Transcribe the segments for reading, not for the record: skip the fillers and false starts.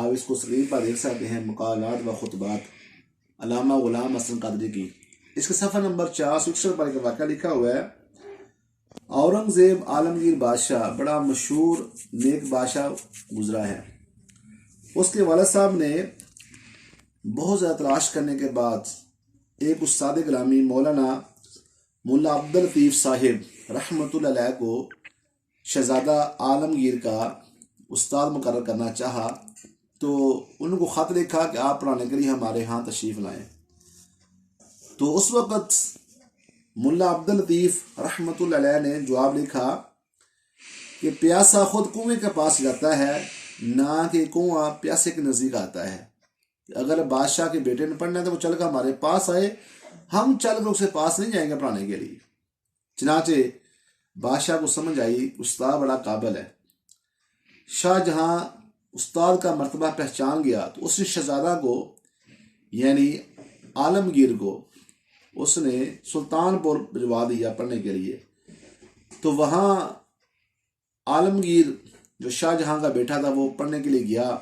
آپ اس کو اسکرین پر دیکھ سکتے ہیں، مقالات و خطبات علامہ غلام حسن قادری کی۔ اس کے صفحہ نمبر 461 پر ایک واقعہ لکھا ہوا ہے۔ اورنگزیب عالمگیر بادشاہ بڑا مشہور نیک بادشاہ گزرا ہے۔ اس کے والد صاحب نے بہت زیادہ تلاش کرنے کے بعد ایک استاد گرامی مولانا ملا عبداللطیف صاحب رحمۃ اللہ علیہ کو شہزادہ عالمگیر کا استاد مقرر کرنا چاہا، تو ان کو خط لکھا کہ آپ پڑھانے کے لیے ہمارے ہاں تشریف لائیں۔ تو اس وقت ملا عبداللطیف رحمۃ اللہ علیہ نے جواب لکھا کہ پیاسا خود کنویں کے پاس جاتا ہے، نہ کہ کنواں پیاسے کے نزدیک آتا ہے۔ اگر بادشاہ کے بیٹے نے پڑھنا ہے تو وہ چل کر ہمارے پاس آئے، ہم چل کر اس کے پاس نہیں جائیں گے پڑھانے کے لیے۔ چنانچہ بادشاہ کو سمجھ آئی استاد بڑا قابل ہے۔ شاہ جہاں استاد کا مرتبہ پہچان گیا تو اس نے شہزادہ کو یعنی عالمگیر کو اس نے سلطان پور بھجوا دیا پڑھنے کے لیے۔ تو وہاں عالمگیر جو شاہ جہاں کا بیٹا تھا وہ پڑھنے کے لیے گیا،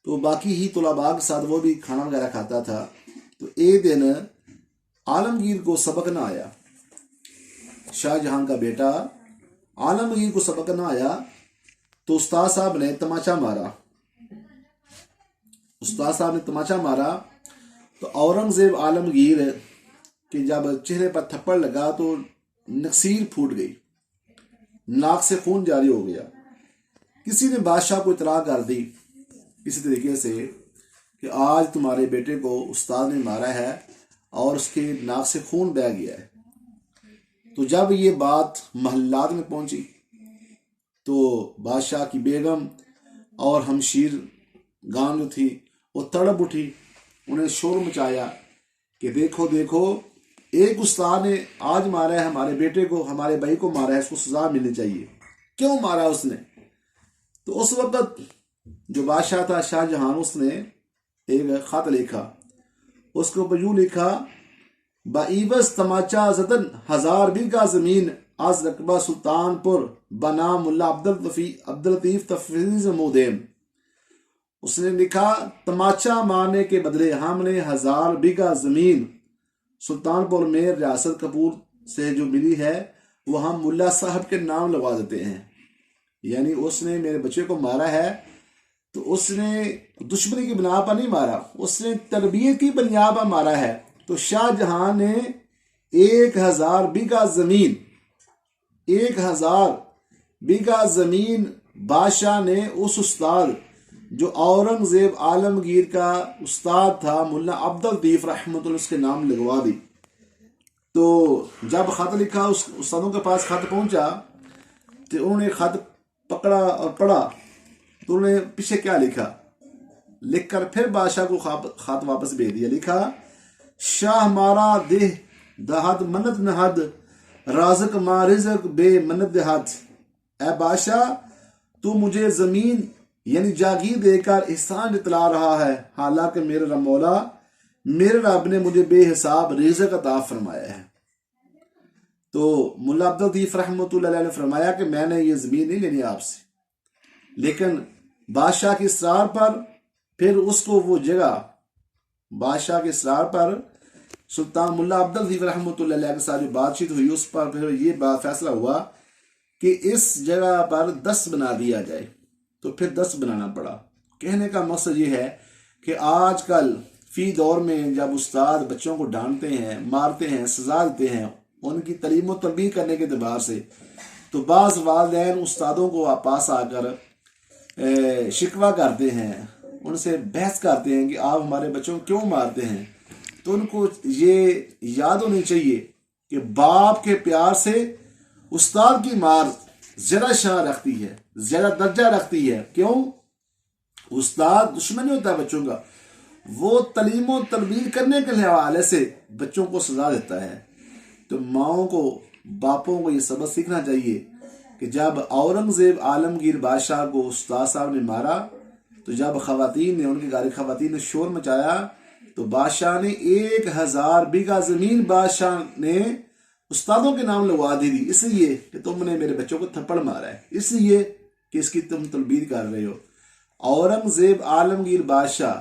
تو باقی ہی طلباء کے ساتھ وہ بھی کھانا وغیرہ کھاتا تھا۔ تو ایک دن عالمگیر کو سبق نہ آیا، شاہ جہاں کا بیٹا عالمگیر کو سبق نہ آیا، تو استاد صاحب نے تماچا مارا۔ تو اورنگزیب عالمگیر کہ جب چہرے پر تھپڑ لگا تو نکسیر پھوٹ گئی، ناک سے خون جاری ہو گیا۔ کسی نے بادشاہ کو اطلاع کر دی کسی طریقے سے کہ آج تمہارے بیٹے کو استاد نے مارا ہے اور اس کے ناک سے خون بہہ گیا ہے۔ تو جب یہ بات محلات میں پہنچی تو بادشاہ کی بیگم اور ہمشیر گان جو تھی وہ تڑپ اٹھی، انہیں شور مچایا کہ دیکھو دیکھو، ایک استاد نے آج مارا ہے ہمارے بیٹے کو، ہمارے بھائی کو مارا ہے، اس کو سزا ملنی چاہیے، کیوں مارا اس نے؟ تو اس وقت جو بادشاہ تھا شاہ جہاں، اس نے ایک خط لکھا، اس کے اوپر یوں لکھا: بائیوز تماچا زدن 1000 بیگہ زمین از رقبہ سلطان پور بنا ملا عبداللطیف تفویض مودیم۔ اس نے لکھا تماچا مارنے کے بدلے ہم نے 1000 بیگہ زمین سلطان پور میں ریاست کپور سے جو ملی ہے وہ ہم ملا صاحب کے نام لگوا دیتے ہیں۔ یعنی اس نے میرے بچے کو مارا ہے تو اس نے دشمنی کی بنا پر نہیں مارا، اس نے تربیت کی بنیاد پر مارا ہے۔ تو شاہ جہاں نے 1000 بیگہ زمین 1000 بیگہ زمین بادشاہ نے اس استاد جو اورنگزیب عالمگیر کا استاد تھا ملا عبداللطیف رحمۃ اللہ اس کے نام لگوا دی۔ تو جب خط لکھا اس استادوں کے پاس خط پہنچا تو انہوں نے خط پکڑا اور پڑھا، تو انہوں نے پیچھے کیا لکھا، لکھ کر پھر بادشاہ کو خط واپس بھیج دیا۔ لکھا شاہ ہمارا دہ دہد منت نہد رازق ما رزق بے منت دہد۔ اے بادشاہ تو مجھے زمین یعنی جاگیر دے کر احسان جتلا رہا ہے، حالانکہ میرے مولا میرے رب نے مجھے بے حساب رزق عطا فرمایا ہے۔ تو ملا عبداللطیف رحمۃ اللہ علیہ نے فرمایا کہ میں نے یہ زمین نہیں لینی آپ سے، لیکن بادشاہ کے اصرار پر پھر اس کو وہ جگہ بادشاہ کے اصرار پر سلطان ملا عبداللطیف رحمۃ اللہ علیہ کے ساتھ جو بات چیت ہوئی اس پر پھر یہ بات فیصلہ ہوا کہ اس جگہ پر 10 بنا دیا جائے۔ تو پھر 10 بنانا پڑا۔ کہنے کا مقصد یہ ہے کہ آج کل فی دور میں جب استاد بچوں کو ڈانٹتے ہیں، مارتے ہیں، سزا دیتے ہیں ان کی تعلیم و تربیت کرنے کے اعتبار سے، تو بعض والدین استادوں کو پاس آ کر شکوہ کرتے ہیں، ان سے بحث کرتے ہیں کہ آپ ہمارے بچوں کو کیوں مارتے ہیں۔ تو ان کو یہ یاد ہونی چاہیے کہ باپ کے پیار سے استاد کی مار زیادہ شان رکھتی ہے، زیادہ درجہ رکھتی ہے۔ کیوں؟ استاد دشمن نہیں ہوتا بچوں کا، وہ تعلیم و تربیت کرنے کے حوالے سے بچوں کو سزا دیتا ہے۔ تو ماؤں کو، باپوں کو یہ سبق سیکھنا چاہیے کہ جب اورنگزیب عالمگیر بادشاہ کو استاد صاحب نے مارا تو جب خواتین نے، ان کے گھر خواتین نے شور مچایا تو بادشاہ نے 1000 بیگہ زمین بادشاہ نے استادوں کے نام لگوا دی تھی، اس لیے کہ تم نے میرے بچوں کو تھپڑ مارا ہے، اس لیے کہ اس کی تم تربیت کر رہے ہو۔ اورنگزیب عالمگیر بادشاہ